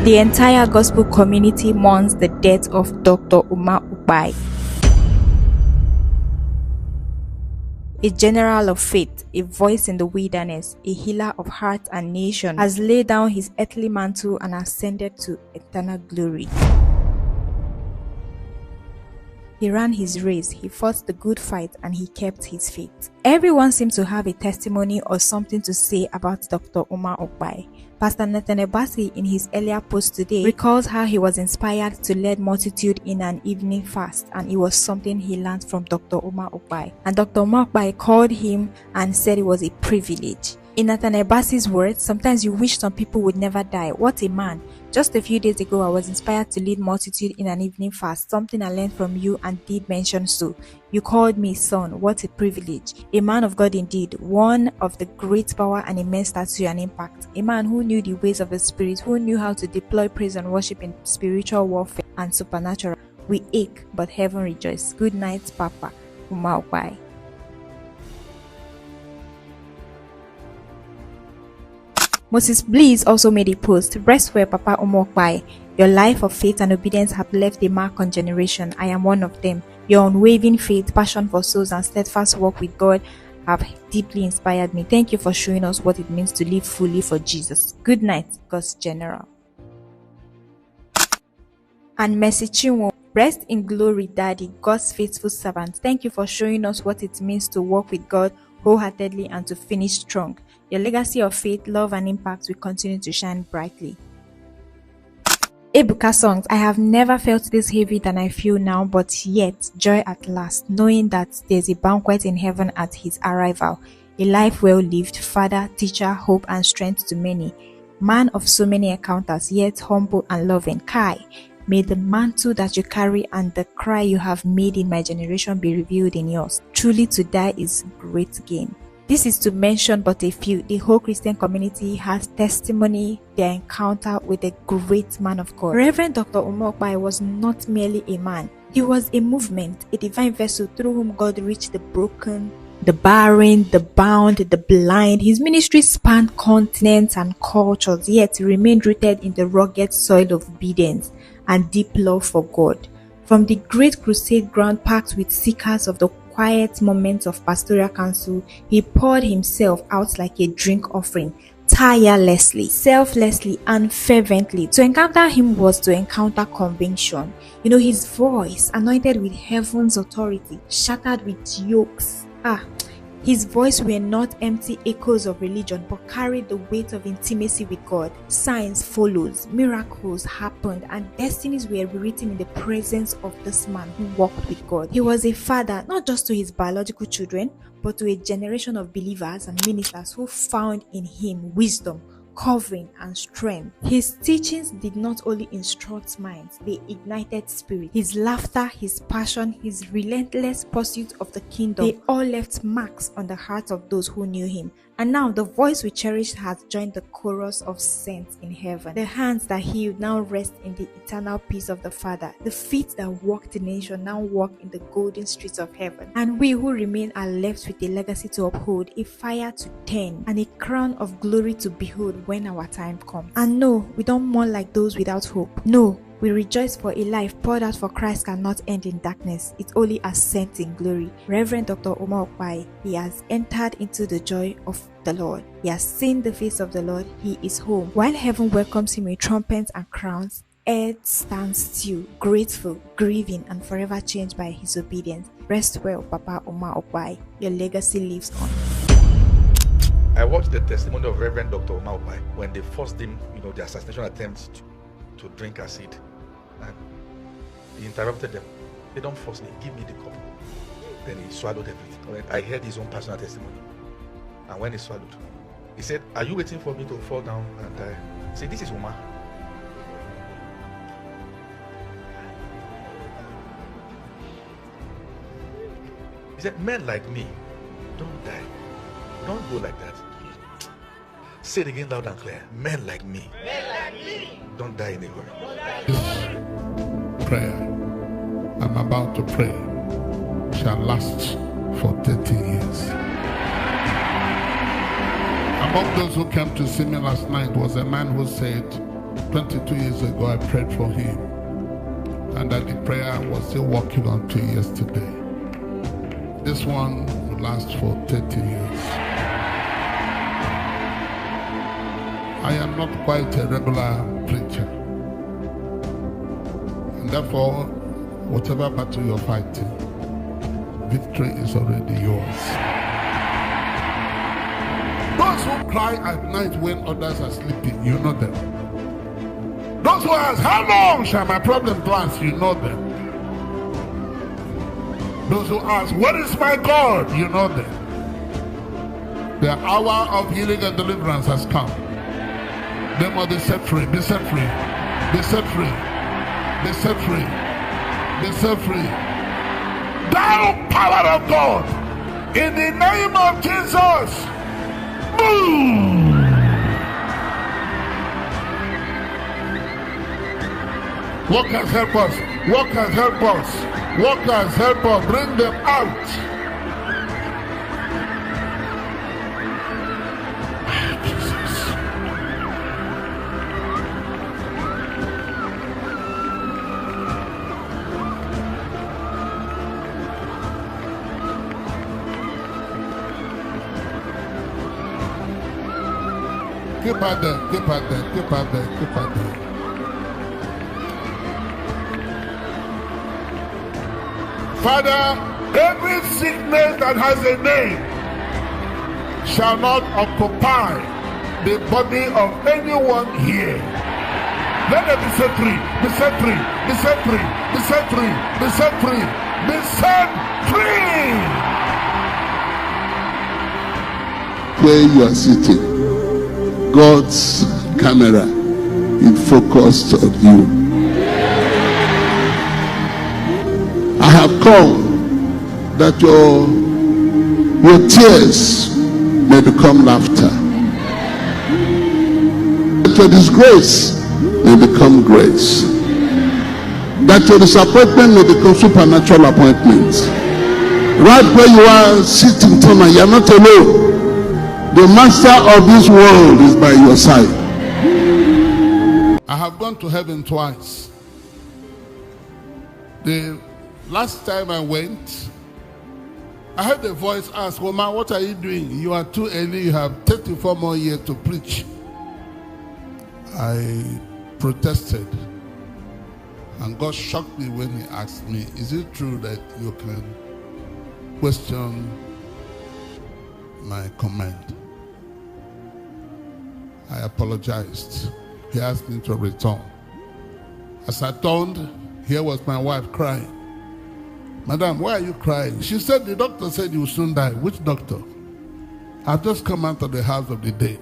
The entire gospel community mourns the death of Dr. Ukpai, a general of faith, a voice in the wilderness, a healer of hearts and nations, has laid down his earthly mantle and ascended to eternal glory. He ran his race, he fought the good fight, and he kept his faith. Everyone seems to have a testimony or something to say about Dr. Ukpai. Pastor Nathaniel Bassey, in his earlier post today, recalls how he was inspired to lead multitude in an evening fast, and it was something he learned from Dr. Ukpai. And Dr. Ukpai called him and said it was a privilege. In Nathaniel Bassey's words, sometimes you wish some people would never die. What a man. Just a few days ago, I was inspired to lead multitude in an evening fast, something I learned from you and did mention so. You called me son. What a privilege. A man of God indeed, one of the great power and immense stature and impact. A man who knew the ways of the Spirit, who knew how to deploy praise and worship in spiritual warfare and supernatural. We ache, but heaven rejoices. Good night, Papa. Ukpai. Moses Bliss also made a post. Rest well, Papa Ukpai. Your life of faith and obedience have left a mark on generation. I am one of them. Your unwavering faith, passion for souls, and steadfast work with God have deeply inspired me. Thank you for showing us what it means to live fully for Jesus. Good night, God's General. And Mercy Chinwo. Rest in glory, Daddy, God's faithful servant. Thank you for showing us what it means to walk with God wholeheartedly and to finish strong. Your legacy of faith, love, and impact will continue to shine brightly. Ebuka songs. I have never felt this heavy than I feel now, but yet joy at last, knowing that there's a banquet in heaven at his arrival. A life well lived, father, teacher, hope, and strength to many. Man of so many encounters, yet humble and loving. Kai, may the mantle that you carry and the cry you have made in my generation be revealed in yours. Truly to die is great gain. This is to mention but a few. The whole Christian community has testimony their encounter with a great man of God. Reverend Dr. Ukpai was not merely a man. He was a movement, a divine vessel through whom God reached the broken, the barren, the bound, the blind. His ministry spanned continents and cultures, yet remained rooted in the rugged soil of obedience and deep love for God. From the great crusade ground packed with seekers of the quiet moments of pastoral counsel, he poured himself out like a drink offering, tirelessly, selflessly, and fervently. To encounter him was to encounter conviction. His voice, anointed with heaven's authority, shattered with yokes. His voice were not empty echoes of religion, but carried the weight of intimacy with God. Signs followed, miracles happened, and destinies were rewritten in the presence of this man who walked with God. He was a father, not just to his biological children, but to a generation of believers and ministers who found in him wisdom, covering, and strength. His teachings did not only instruct minds, they ignited spirit. His laughter, his passion, his relentless pursuit of the kingdom, they all left marks on the hearts of those who knew him. And now the voice we cherished has joined the chorus of saints in heaven. The hands that healed now rest in the eternal peace of the Father. The feet that walked the nation now walk in the golden streets of heaven. And we who remain are left with a legacy to uphold, a fire to tend, and a crown of glory to behold when our time comes. And no, we don't mourn like those without hope. No, we rejoice for a life poured out for Christ cannot end in darkness. It only ascends in glory. Reverend Dr. Ukpai, he has entered into the joy of the Lord. He has seen the face of the Lord. He is home. While heaven welcomes him with trumpets and crowns, earth stands still, grateful, grieving, and forever changed by his obedience. Rest well, Papa Ukpai. Your legacy lives on. I watched the testimony of Reverend Dr. Ukpai when they forced him, the assassination attempt to drink acid. And he interrupted them. They don't force me, give me the cup. Then he swallowed everything. I heard his own personal testimony. And when he swallowed, he said, "Are you waiting for me to fall down and die?" I said, "This is Uma." He said, "Men like me, don't die. Don't go like that." Say it again loud and clear. Men like me, don't die in a hurry. This prayer I'm about to pray shall last for 30 years. Among those who came to see me last night was a man who said, 22 years ago, I prayed for him, and that the prayer was still working until yesterday. This one will last for 30 years. I am not quite a regular preacher, and therefore, whatever battle you're fighting, victory is already yours. Those who cry at night when others are sleeping, you know them. Those who ask, how long shall my problem last? You know them. Those who ask, what is my God? You know them. The hour of healing and deliverance has come. They must be set free, be set free, be set free, be set free, be set free. Thou power of God, in the name of Jesus, move! Workers, help us. Workers, help us. Workers, help us. Bring them out. Jesus. Keep out there, keep out there, keep out there, keep out there. Father, every sickness that has a name shall not occupy the body of anyone here. Let them be set free, be set free, be set free, be set free, be set free, be set free. Where you are sitting, God's camera is focused on you. I have come that your tears may become laughter, that your disgrace may become grace, that your disappointment may become supernatural appointment. Right where you are sitting tonight, you are not alone. The master of this world is by your side. I have gone to heaven twice. The last time I went, I heard a voice ask, "Oh man, what are you doing? You are too early. You have 34 more years to preach." I protested, and God shocked me when He asked me, "Is it true that you can question my command?" I apologized. He asked me to return. As I turned, here was my wife crying. "Madam, why are you crying?" She said, "The doctor said you will soon die." "Which doctor?" "I've just come out of the house of the dead,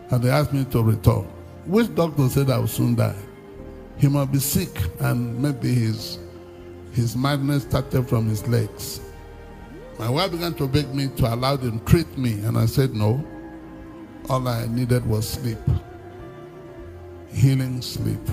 and they asked me to return." "Which doctor said I will soon die?" "He must be sick, and maybe his madness started from his legs." My wife began to beg me to allow them to treat me, and I said no. All I needed was sleep. Healing sleep.